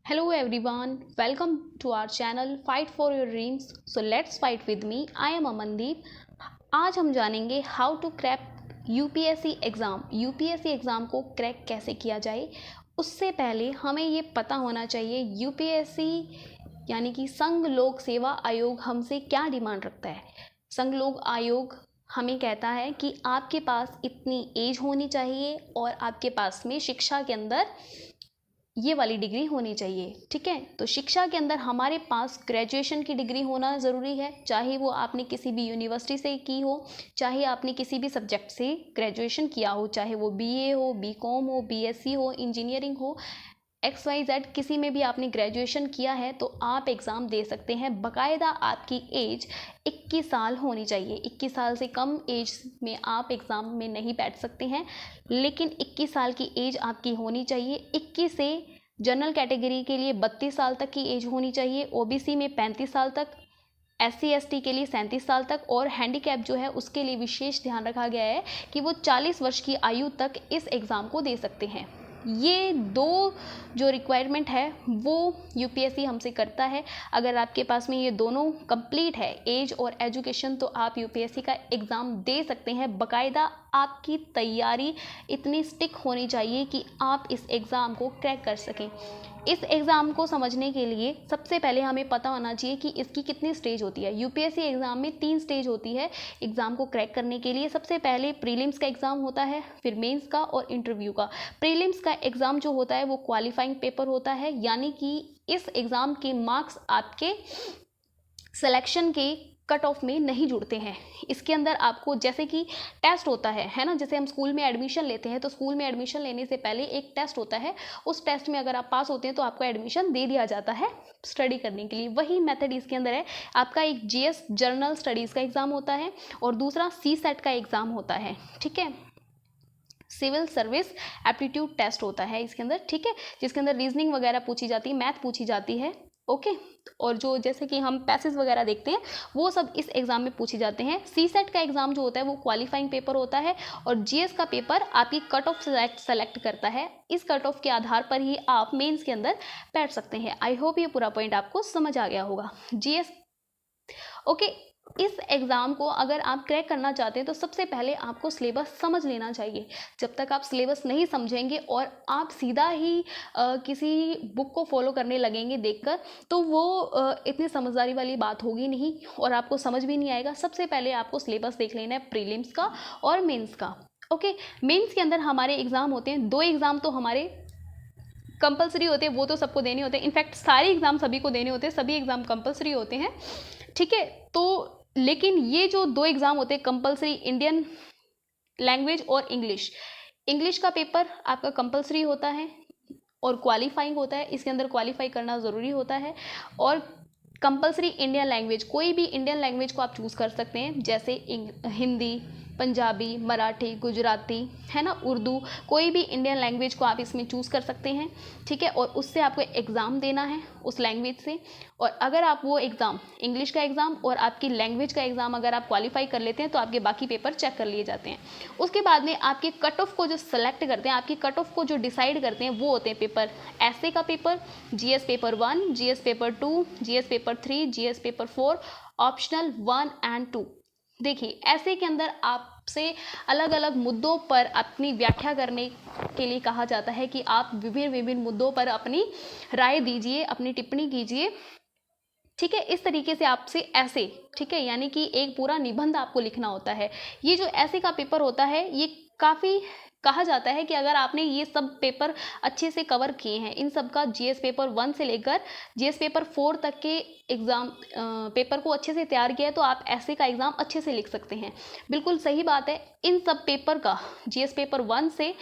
Hello everyone, welcome to our channel Fight for Your Dreams. So let's fight with me. I am Amandeep. आज हम जानेंगे how to crack UPSC exam. UPSC exam को crack कैसे किया जाए। उससे पहले हमें ये पता होना चाहिए यूपीएससी यानी कि संघ लोक सेवा आयोग हमसे क्या डिमांड रखता है। संघ लोक आयोग हमें कहता है कि आपके पास इतनी एज होनी चाहिए और आपके पास में शिक्षा के अंदर ये वाली डिग्री होनी चाहिए। ठीक है, तो शिक्षा के अंदर हमारे पास ग्रेजुएशन की डिग्री होना ज़रूरी है, चाहे वो आपने किसी भी यूनिवर्सिटी से की हो, चाहे आपने किसी भी सब्जेक्ट से ग्रेजुएशन किया हो, चाहे वो बीए हो, बीकॉम हो, बीएससी हो, इंजीनियरिंग हो, XYZ किसी में भी आपने ग्रेजुएशन किया है तो आप एग्ज़ाम दे सकते हैं। बाकायदा आपकी एज 21 साल होनी चाहिए। 21 साल से कम एज में आप एग्ज़ाम में नहीं बैठ सकते हैं, लेकिन 21 साल की एज आपकी होनी चाहिए। 21 से जनरल कैटेगरी के लिए 32 साल तक की एज होनी चाहिए, ओबीसी में 35 साल तक, SC ST के लिए 37 साल तक और हैंडीकैप जो है उसके लिए विशेष ध्यान रखा गया है कि वो 40 वर्ष की आयु तक इस एग्ज़ाम को दे सकते हैं। ये दो जो रिक्वायरमेंट है वो यूपीएससी हमसे करता है। अगर आपके पास में ये दोनों कंप्लीट है, एज और एजुकेशन, तो आप यूपीएससी का एग्ज़ाम दे सकते हैं। बाकायदा आपकी तैयारी इतनी स्टिक होनी चाहिए कि आप इस एग्ज़ाम को क्रैक कर सकें। इस एग्ज़ाम को समझने के लिए सबसे पहले हमें पता होना चाहिए कि इसकी कितनी स्टेज होती है। यूपीएससी एग्ज़ाम में 3 स्टेज होती है एग्ज़ाम को क्रैक करने के लिए। सबसे पहले प्रीलिम्स का एग्ज़ाम होता है, फिर मेंस का और इंटरव्यू का। प्रीलिम्स का एग्ज़ाम जो होता है वो क्वालिफाइंग पेपर होता है, यानी कि इस एग्ज़ाम के मार्क्स आपके सिलेक्शन के कट ऑफ में नहीं जुड़ते हैं। इसके अंदर आपको जैसे कि टेस्ट होता है ना, जैसे हम स्कूल में एडमिशन लेते हैं तो स्कूल में एडमिशन लेने से पहले एक टेस्ट होता है। उस टेस्ट में अगर आप पास होते हैं तो आपको एडमिशन दे दिया जाता है स्टडी करने के लिए। वही मेथड इसके अंदर है। आपका एक जीएस जर्नल स्टडीज़ का एग्ज़ाम होता है और दूसरा CSET का एग्ज़ाम होता है। ठीक है, सिविल सर्विस एप्टीट्यूड टेस्ट होता है इसके अंदर। ठीक है, जिसके अंदर रीजनिंग वगैरह पूछी जाती है, मैथ पूछी जाती है। ओके, और जो जैसे कि हम पैसेज वगैरह देखते हैं वो सब इस एग्ज़ाम में पूछे जाते हैं। CSET का एग्ज़ाम जो होता है वो क्वालिफाइंग पेपर होता है और GS का पेपर आपकी कट ऑफ सेलेक्ट करता है। इस कट ऑफ के आधार पर ही आप मेंस के अंदर बैठ सकते हैं। आई होप ये पूरा पॉइंट आपको समझ आ गया होगा। GS ओके, इस एग्ज़ाम को अगर आप क्रैक करना चाहते हैं तो सबसे पहले आपको सिलेबस समझ लेना चाहिए। जब तक आप सिलेबस नहीं समझेंगे और आप सीधा ही किसी बुक को फॉलो करने लगेंगे देखकर, तो वो इतनी समझदारी वाली बात होगी नहीं और आपको समझ भी नहीं आएगा। सबसे पहले आपको सिलेबस देख लेना है प्रीलिम्स का और मेंस का। ओके, मेंस के अंदर हमारे एग्ज़ाम होते हैं, 2 एग्ज़ाम तो हमारे कंपलसरी होते हैं, वो तो सबको देने होते हैं। इनफैक्ट सारे एग्ज़ाम सभी को देने होते हैं, सभी एग्ज़ाम कंपलसरी होते हैं। ठीक है, तो लेकिन ये जो 2 एग्ज़ाम होते हैं कंपलसरी, इंडियन लैंग्वेज और इंग्लिश का पेपर आपका कंपलसरी होता है और क्वालिफाइंग होता है। इसके अंदर क्वालिफाई करना ज़रूरी होता है। और कंपलसरी इंडियन लैंग्वेज, कोई भी इंडियन लैंग्वेज को आप चूज़ कर सकते हैं, जैसे हिंदी, पंजाबी, मराठी, गुजराती, है ना, उर्दू, कोई भी इंडियन लैंग्वेज को आप इसमें चूज़ कर सकते हैं। ठीक है, और उससे आपको एग्ज़ाम देना है उस लैंग्वेज से। और अगर आप वो एग्ज़ाम, इंग्लिश का एग्ज़ाम और आपकी लैंग्वेज का एग्ज़ाम अगर आप क्वालिफाई कर लेते हैं तो आपके बाकी पेपर चेक कर लिए जाते हैं। उसके बाद में आपके कट ऑफ को जो सेलेक्ट करते हैं, आपकी कट ऑफ को जो डिसाइड करते हैं, वो होते हैं पेपर। ऐसे का paper, GS paper 1, GS paper 2, GS paper 3, GS paper 4, optional 1 और 2। देखिए, ऐसे के अंदर आपसे अलग अलग मुद्दों पर अपनी व्याख्या करने के लिए कहा जाता है कि आप विभिन्न मुद्दों पर अपनी राय दीजिए, अपनी टिप्पणी कीजिए। ठीक है, इस तरीके से आपसे ऐसे, ठीक है, यानी कि एक पूरा निबंध आपको लिखना होता है। ये जो ऐसे का पेपर होता है ये काफ़ी कहा जाता है कि अगर आपने ये सब पेपर अच्छे से कवर किए हैं, इन सब का GS पेपर 1 से लेकर GS पेपर 4 तक के एग्ज़ाम पेपर को अच्छे से तैयार किया है, तो आप ऐसे का एग्ज़ाम अच्छे से लिख सकते हैं। बिल्कुल सही बात है। इन सब पेपर का GS पेपर 1 से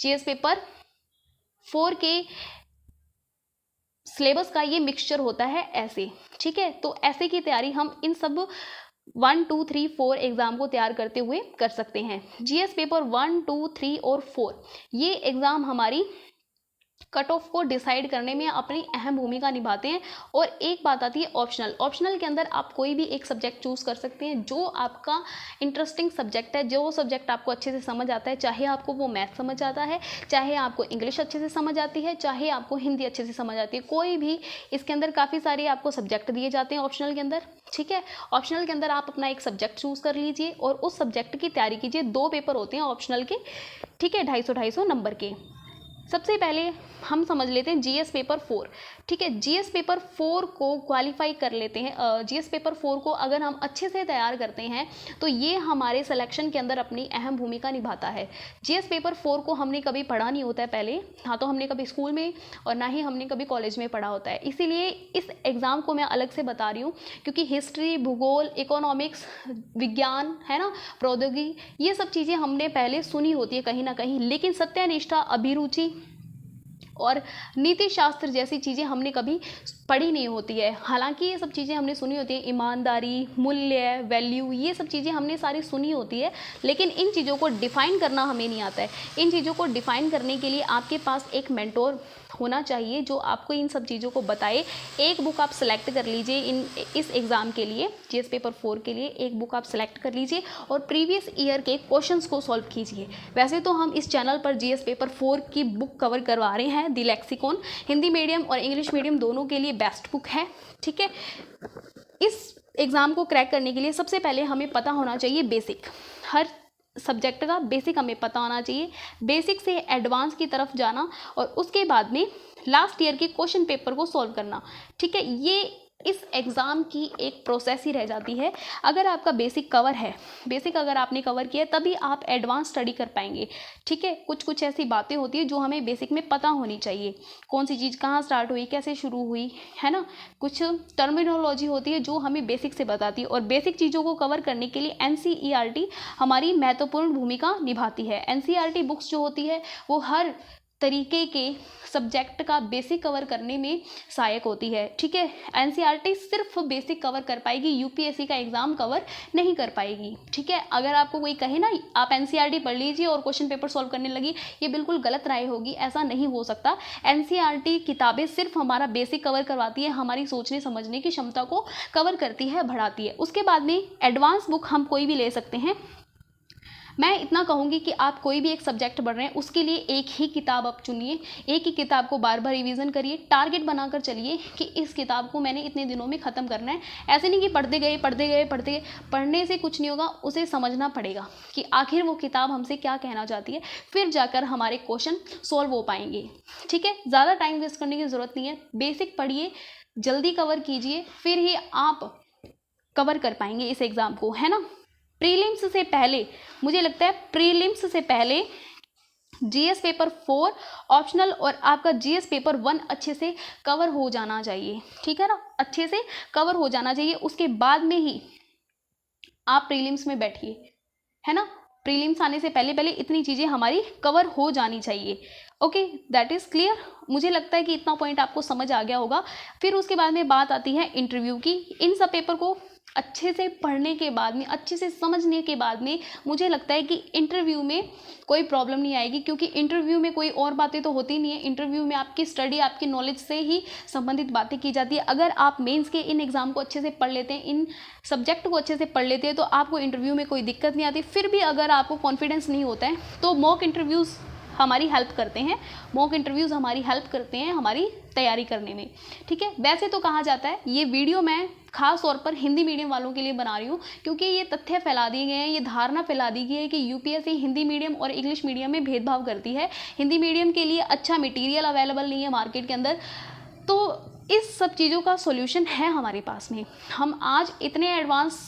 GS पेपर 4 के सिलेबस का ये मिक्सचर होता है ऐसे। ठीक है, तो ऐसे की तैयारी हम इन सब 1, 2, 3, 4 एग्ज़ाम को तैयार करते हुए कर सकते हैं। GS पेपर 1, 2, 3 और 4 ये एग्ज़ाम हमारी कट ऑफ को डिसाइड करने में अपनी अहम भूमिका निभाते हैं। और एक बात आती है ऑप्शनल। ऑप्शनल के अंदर आप कोई भी एक सब्जेक्ट चूज़ कर सकते हैं जो आपका इंटरेस्टिंग सब्जेक्ट है, जो सब्जेक्ट आपको अच्छे से समझ आता है, चाहे आपको वो मैथ समझ आता है, चाहे आपको इंग्लिश अच्छे से समझ आती है, चाहे आपको हिंदी अच्छे से समझ आती है, कोई भी। इसके अंदर काफ़ी सारे आपको सब्जेक्ट दिए जाते हैं ऑप्शनल के अंदर, ठीक है। ऑप्शनल के अंदर आप अपना एक सब्जेक्ट चूज़ कर लीजिए और उस सब्जेक्ट की तैयारी कीजिए। 2 पेपर होते हैं ऑप्शनल के, ठीक है, 250-250 नंबर के। सबसे पहले हम समझ लेते हैं जीएस पेपर 4, ठीक है। जीएस पेपर 4 को क्वालिफाई कर लेते हैं। जीएस पेपर 4 को अगर हम अच्छे से तैयार करते हैं तो ये हमारे सिलेक्शन के अंदर अपनी अहम भूमिका निभाता है। जीएस पेपर 4 को हमने कभी पढ़ा नहीं होता है पहले, हाँ, तो हमने कभी स्कूल में और ना ही हमने कभी कॉलेज में पढ़ा होता है। इसीलिए इस एग्ज़ाम को मैं अलग से बता रही हूँ, क्योंकि हिस्ट्री, भूगोल, इकोनॉमिक्स, विज्ञान, है ना, प्रौद्योगिकी, ये सब चीज़ें हमने पहले सुनी होती है कहीं ना कहीं, लेकिन सत्यनिष्ठा, अभिरुचि और नीति शास्त्र जैसी चीज़ें हमने कभी पढ़ी नहीं होती है। हालांकि ये सब चीज़ें हमने सुनी होती है, ईमानदारी, मूल्य, वैल्यू, ये सब चीज़ें हमने सारी सुनी होती है, लेकिन इन चीज़ों को डिफ़ाइन करना हमें नहीं आता है। इन चीज़ों को डिफ़ाइन करने के लिए आपके पास एक मेंटोर होना चाहिए जो आपको इन सब चीज़ों को बताए। एक बुक आप सेलेक्ट कर लीजिए इस एग्ज़ाम के लिए, जीएस पेपर 4 के लिए एक बुक आप सेलेक्ट कर लीजिए और प्रीवियस ईयर के क्वेश्चंस को सॉल्व कीजिए। वैसे तो हम इस चैनल पर जीएस पेपर 4 की बुक कवर करवा रहे हैं, द लेक्सिकॉन, हिंदी मीडियम और इंग्लिश मीडियम दोनों के लिए बेस्ट बुक है, ठीक है। इस एग्ज़ाम को क्रैक करने के लिए सबसे पहले हमें पता होना चाहिए बेसिक, हर सब्जेक्ट का बेसिक हमें पता होना चाहिए। बेसिक से एडवांस की तरफ जाना और उसके बाद में लास्ट ईयर के क्वेश्चन पेपर को सॉल्व करना, ठीक है। ये इस एग्ज़ाम की एक प्रोसेस ही रह जाती है। अगर आपका बेसिक कवर है, बेसिक अगर आपने कवर किया तभी आप एडवांस स्टडी कर पाएंगे, ठीक है। कुछ कुछ ऐसी बातें होती है जो हमें बेसिक में पता होनी चाहिए, कौन सी चीज़ कहाँ स्टार्ट हुई, कैसे शुरू हुई, है ना। कुछ टर्मिनोलॉजी होती है जो हमें बेसिक से बताती है और बेसिक चीज़ों को कवर करने के लिए एनसीईआरटी हमारी महत्वपूर्ण भूमिका निभाती है। एनसीईआरटी बुक्स जो होती है वो हर तरीके के सब्जेक्ट का बेसिक कवर करने में सहायक होती है, ठीक है। एनसीईआरटी सिर्फ बेसिक कवर कर पाएगी, यूपीएससी का एग्ज़ाम कवर नहीं कर पाएगी, ठीक है। अगर आपको कोई कहे ना आप एनसीईआरटी पढ़ लीजिए और क्वेश्चन पेपर सॉल्व करने लगी, ये बिल्कुल गलत राय होगी, ऐसा नहीं हो सकता। एनसीईआरटी किताबें सिर्फ हमारा बेसिक कवर करवाती है, हमारी सोचने समझने की क्षमता को कवर करती है, बढ़ाती है। उसके बाद में एडवांस बुक हम कोई भी ले सकते हैं। मैं इतना कहूँगी कि आप कोई भी एक सब्जेक्ट पढ़ रहे हैं उसके लिए एक ही किताब आप चुनिए, एक ही किताब को बार बार रिवीजन करिए, टारगेट बनाकर चलिए कि इस किताब को मैंने इतने दिनों में ख़त्म करना है। ऐसे नहीं कि पढ़ते गए पढ़ते गए पढ़ते गए, पढ़ने से कुछ नहीं होगा, उसे समझना पड़ेगा कि आखिर वो किताब हमसे क्या कहना चाहती है, फिर जाकर हमारे क्वेश्चन सॉल्व हो पाएंगे, ठीक है। ज़्यादा टाइम वेस्ट करने की ज़रूरत नहीं है, बेसिक पढ़िए, जल्दी कवर कीजिए, फिर ही आप कवर कर पाएंगे इस एग्ज़ाम को, है ना। प्रीलिम्स से पहले, मुझे लगता है प्रीलिम्स से पहले जीएस पेपर 4 ऑप्शनल और आपका जीएस पेपर 1 अच्छे से कवर हो जाना चाहिए, ठीक है ना, अच्छे से कवर हो जाना चाहिए। उसके बाद में ही आप प्रीलिम्स में बैठिए, है ना। प्रीलिम्स आने से पहले पहले इतनी चीज़ें हमारी कवर हो जानी चाहिए। Okay, that is clear. मुझे लगता है कि इतना पॉइंट आपको समझ आ गया होगा। फिर उसके बाद में बात आती है इंटरव्यू की। इन सब पेपर को अच्छे से पढ़ने के बाद में, अच्छे से समझने के बाद में मुझे लगता है कि इंटरव्यू में कोई प्रॉब्लम नहीं आएगी, क्योंकि इंटरव्यू में कोई और बातें तो होती नहीं है। इंटरव्यू में आपकी स्टडी, आपकी नॉलेज से ही संबंधित बातें की जाती है। अगर आप मेंस के इन एग्ज़ाम को अच्छे से पढ़ लेते हैं, इन सब्जेक्ट को अच्छे से पढ़ लेते हैं, तो आपको इंटरव्यू में कोई दिक्कत नहीं आती। फिर भी अगर आपको कॉन्फिडेंस नहीं होता है तो मॉक इंटरव्यूज़ हमारी हेल्प करते हैं, मॉक इंटरव्यूज़ हमारी हेल्प करते हैं हमारी तैयारी करने में, ठीक है। वैसे तो कहा जाता है, ये वीडियो मैं खास तौर पर हिंदी मीडियम वालों के लिए बना रही हूँ, क्योंकि ये तथ्य फैला दिए गए हैं, ये धारणा फैला दी गई है कि यूपीएससी हिंदी मीडियम और इंग्लिश मीडियम में भेदभाव करती है। हिंदी मीडियम के लिए अच्छा मटेरियल अवेलेबल नहीं है मार्केट के अंदर। तो इस सब चीज़ों का सॉल्यूशन है हमारे पास में। हम आज इतने एडवांस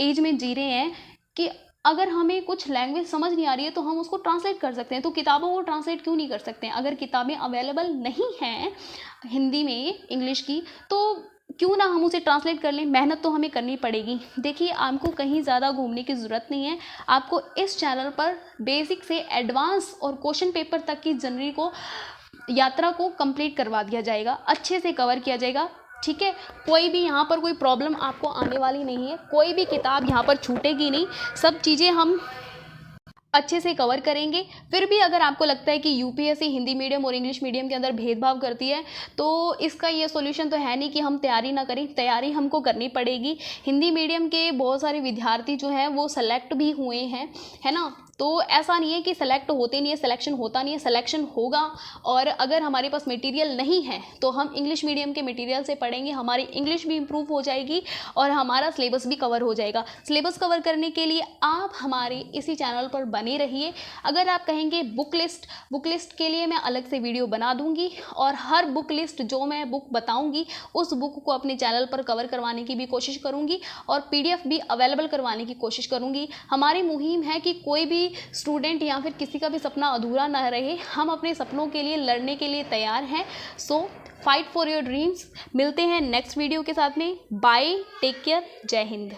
एज में जी रहे हैं कि अगर हमें कुछ लैंग्वेज समझ नहीं आ रही है तो हम उसको ट्रांसलेट कर सकते हैं। तो किताबों को ट्रांसलेट क्यों नहीं कर सकते हैं? अगर किताबें अवेलेबल नहीं हैं हिंदी में, इंग्लिश की, तो क्यों ना हम उसे ट्रांसलेट कर लें। मेहनत तो हमें करनी पड़ेगी। देखिए, आपको कहीं ज़्यादा घूमने की ज़रूरत नहीं है। आपको इस चैनल पर बेसिक से एडवांस और क्वेश्चन पेपर तक की जर्नी को, यात्रा को कंप्लीट करवा दिया जाएगा, अच्छे से कवर किया जाएगा, ठीक है। कोई भी यहाँ पर कोई प्रॉब्लम आपको आने वाली नहीं है, कोई भी किताब यहाँ पर छूटेगी नहीं। सब चीज़ें हम अच्छे से कवर करेंगे। फिर भी अगर आपको लगता है कि यूपीएससी हिंदी मीडियम और इंग्लिश मीडियम के अंदर भेदभाव करती है, तो इसका ये सॉल्यूशन तो है नहीं कि हम तैयारी ना करें, तैयारी हमको करनी पड़ेगी। हिंदी मीडियम के बहुत सारे विद्यार्थी जो हैं वो सेलेक्ट भी हुए हैं, है ना। तो ऐसा नहीं है कि सेलेक्ट होते नहीं है, सिलेक्शन होता नहीं है, सिलेक्शन होगा। और अगर हमारे पास मटेरियल नहीं है तो हम इंग्लिश मीडियम के मटेरियल से पढ़ेंगे, हमारी इंग्लिश भी इम्प्रूव हो जाएगी और हमारा सिलेबस भी कवर हो जाएगा। सिलेबस कवर करने के लिए आप हमारे इसी चैनल पर बने रहिए। अगर आप कहेंगे बुक लिस्ट के लिए मैं अलग से वीडियो बना दूंगी और हर बुक लिस्ट जो मैं बुक बताऊंगी उस बुक को अपने चैनल पर कवर करवाने की भी कोशिश करूंगी और पीडीएफ भी अवेलेबल करवाने की कोशिश करूंगी। हमारी मुहिम है कि कोई भी स्टूडेंट या फिर किसी का भी सपना अधूरा ना रहे, हम अपने सपनों के लिए लड़ने के लिए तैयार हैं। सो फाइट फॉर योर ड्रीम्स। मिलते हैं नेक्स्ट वीडियो के साथ में। बाय, टेक केयर, जय हिंद।